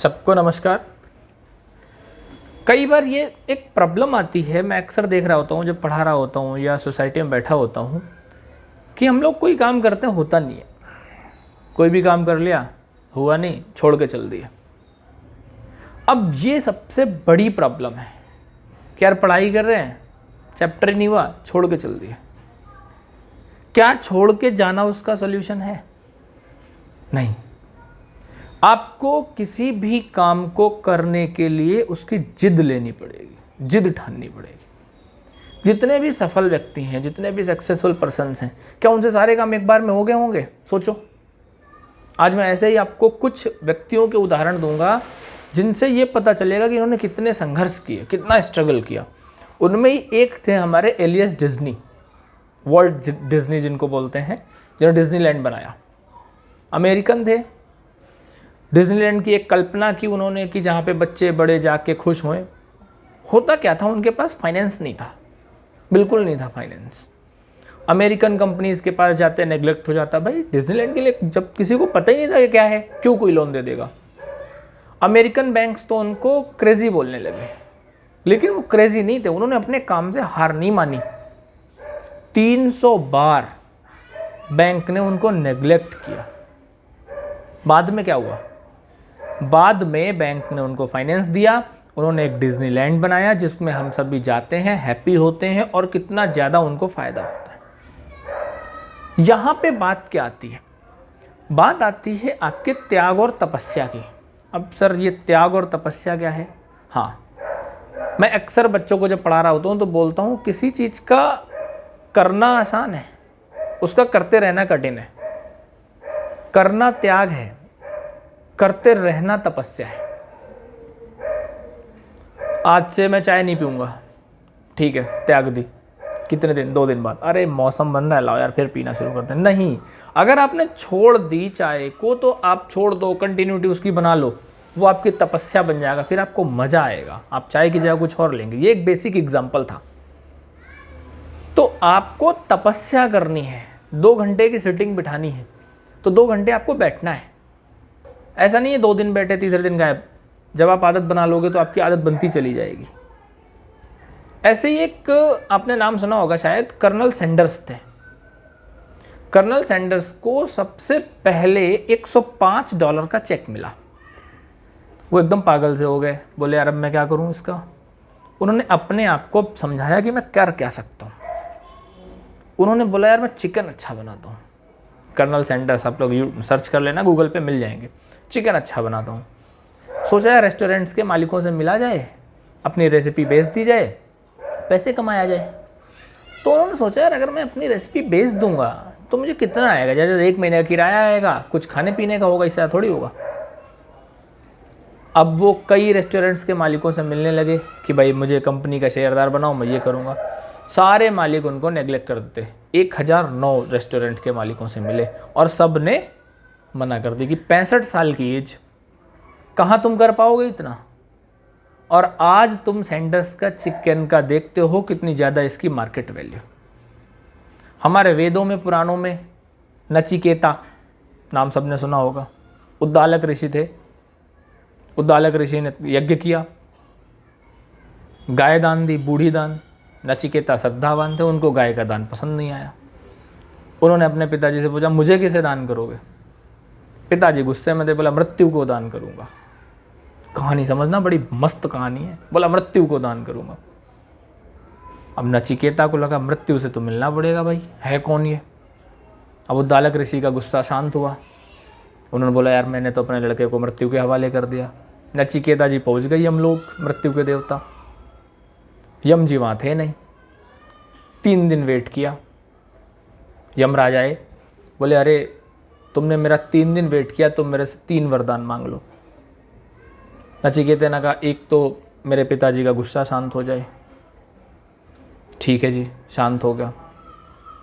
सबको नमस्कार। कई बार ये एक प्रॉब्लम आती है, मैं अक्सर देख रहा होता हूँ जब पढ़ा रहा होता हूँ या सोसाइटी में बैठा होता हूँ कि हम लोग कोई काम करते हैं, होता नहीं है। कोई भी काम कर लिया, हुआ नहीं, छोड़ के चल दिया। अब ये सबसे बड़ी प्रॉब्लम है कि यार पढ़ाई कर रहे हैं, चैप्टर ही नहीं हुआ, छोड़ के चल दिया। क्या छोड़ के जाना उसका सॉल्यूशन है? नहीं। आपको किसी भी काम को करने के लिए उसकी जिद लेनी पड़ेगी, जिद ठाननी पड़ेगी। जितने भी सफल व्यक्ति हैं, जितने भी सक्सेसफुल पर्सन्स हैं, क्या उनसे सारे काम एक बार में हो गए होंगे? सोचो। आज मैं ऐसे ही आपको कुछ व्यक्तियों के उदाहरण दूंगा जिनसे ये पता चलेगा कि इन्होंने कितने संघर्ष किए, कितना स्ट्रगल किया। उनमें ही एक थे हमारे एलियस डिज्नी, वॉल्ट डिज्नी जिनको बोलते हैं, जिन्होंने डिज्नीलैंड बनाया। अमेरिकन थे। डिज्नीलैंड की एक कल्पना की उन्होंने कि जहाँ पे बच्चे बड़े जाके खुश हों। होता क्या था, उनके पास फाइनेंस नहीं था, बिल्कुल नहीं था फाइनेंस। अमेरिकन कंपनीज के पास जाते नेग्लेक्ट हो जाता। भाई डिज्नीलैंड के लिए जब किसी को पता ही नहीं था कि क्या है, क्यों कोई लोन दे देगा। अमेरिकन बैंक्स तो उनको क्रेजी बोलने लगे, लेकिन वो क्रेजी नहीं थे। उन्होंने अपने काम से हार नहीं मानी। 300 बार बैंक ने उनको नेग्लेक्ट किया। बाद में क्या हुआ? बाद में बैंक ने उनको फाइनेंस दिया, उन्होंने एक डिज्नीलैंड बनाया जिसमें हम सभी जाते हैं, हैप्पी होते हैं और कितना ज़्यादा उनको फ़ायदा होता है। यहाँ पे बात क्या आती है? बात आती है आपके त्याग और तपस्या की। अब सर ये त्याग और तपस्या क्या है? हाँ, मैं अक्सर बच्चों को जब पढ़ा रहा होता हूँ तो बोलता हूँ किसी चीज़ का करना आसान है, उसका करते रहना कठिन है। करना त्याग है, करते रहना तपस्या है। आज से मैं चाय नहीं पीऊंगा, ठीक है, त्याग दी। कितने दिन? 2 दिन बाद, अरे मौसम बन रहा है, लाओ यार फिर पीना शुरू करते हैं। नहीं, अगर आपने छोड़ दी चाय को तो आप छोड़ दो, कंटिन्यूटी उसकी बना लो, वो आपकी तपस्या बन जाएगा, फिर आपको मजा आएगा, आप चाय की जगह कुछ और लेंगे। ये एक बेसिक एग्जाम्पल था। तो आपको तपस्या करनी है, 2 घंटे की सिटिंग बिठानी है तो 2 घंटे आपको बैठना है। ऐसा नहीं है 2 दिन बैठे तीसरे दिन गायब। जब आप आदत बना लोगे तो आपकी आदत बनती चली जाएगी। ऐसे ही एक आपने नाम सुना होगा शायद, कर्नल सैंडर्स थे। कर्नल सैंडर्स को सबसे पहले $105 का चेक मिला। वो एकदम पागल से हो गए, बोले यार अब मैं क्या करूं इसका। उन्होंने अपने आप को समझाया कि मैं कर क्या सकता हूं। उन्होंने बोला यार मैं चिकन अच्छा बनाता हूँ। कर्नल सैंडर्स, आप लोग सर्च कर लेना, गूगल पे मिल जाएंगे। चिकन अच्छा बनाता हूँ। सोचा है रेस्टोरेंट्स के मालिकों से मिला जाए, अपनी रेसिपी बेच दी जाए, पैसे कमाया जाए। तो उन्होंने सोचा यार अगर मैं अपनी रेसिपी बेच दूंगा तो मुझे कितना आएगा? जैसे 1 महीने का किराया आएगा, कुछ खाने पीने का होगा, इससे थोड़ी होगा। अब वो कई रेस्टोरेंट्स के मालिकों से मिलने लगे कि भाई मुझे कंपनी का शेयरदार बनाओ, मैं ये करूँगा। सारे मालिक उनको नेग्लेक्ट कर देते। 1009 रेस्टोरेंट के मालिकों से मिले और सब ने मना कर दी कि 65 साल की एज, कहाँ तुम कर पाओगे इतना। और आज तुम सैंडर्स का चिकन का देखते हो कितनी ज़्यादा इसकी मार्केट वैल्यू। हमारे वेदों में, पुराणों में नचिकेता नाम सबने सुना होगा। उद्दालक ऋषि थे। उद्दालक ऋषि ने यज्ञ किया, गाय दान दी, बूढ़ी दान। नचिकेता श्रद्धावान थे, उनको गाय का दान पसंद नहीं आया। उन्होंने अपने पिताजी से पूछा मुझे किसे दान करोगे? पिताजी गुस्से में थे, बोला मृत्यु को दान करूंगा। कहानी समझना, बड़ी मस्त कहानी है। बोला मृत्यु को दान करूंगा। अब नचिकेता को लगा मृत्यु से तो मिलना पड़ेगा, भाई है कौन ये। अब उद्दालक ऋषि का गुस्सा शांत हुआ। उन्होंने बोला यार मैंने तो अपने लड़के को मृत्यु के हवाले कर दिया। नचिकेता जी पहुंच गई यमलोक, मृत्यु के देवता। यम जी वहाँ थे नहीं। 3 दिन वेट किया। यमराज आए, बोले अरे तुमने मेरा 3 दिन वेट किया, तुम मेरे से 3 वरदान मांग लो। नचिकेता ने कहा एक तो मेरे पिताजी का गुस्सा शांत हो जाए। ठीक है जी, शांत हो गया।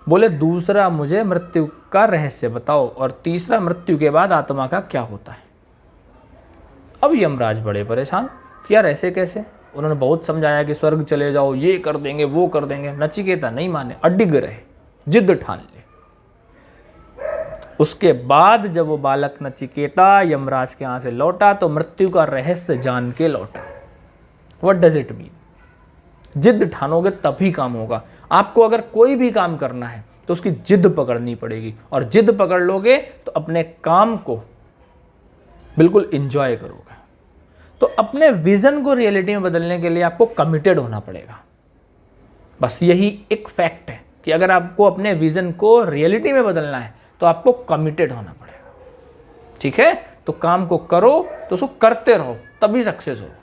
बोले दूसरा मुझे मृत्यु का रहस्य बताओ, और तीसरा मृत्यु के बाद आत्मा का क्या होता है। अब यमराज बड़े परेशान कि यार ऐसे कैसे। उन्होंने बहुत समझाया कि स्वर्ग चले जाओ, ये कर देंगे, वो कर देंगे। नचिकेता नहीं माने, अडिग रहे, जिद ठान ले। उसके बाद जब वो बालक नचिकेता यमराज के यहाँ से लौटा तो मृत्यु का रहस्य जान के लौटा। What does it mean? जिद ठानोगे तभी काम होगा। आपको अगर कोई भी काम करना है तो उसकी जिद पकड़नी पड़ेगी, और जिद पकड़ लोगे तो अपने काम को बिल्कुल इंजॉय करोगे। तो अपने विजन को रियलिटी में बदलने के लिए आपको कमिटेड होना पड़ेगा। बस यही एक फैक्ट है कि अगर आपको अपने विजन को रियलिटी में बदलना है तो आपको कमिटेड होना पड़ेगा। ठीक है, तो काम को करो तो उसको करते रहो, तभी सक्सेस होगा।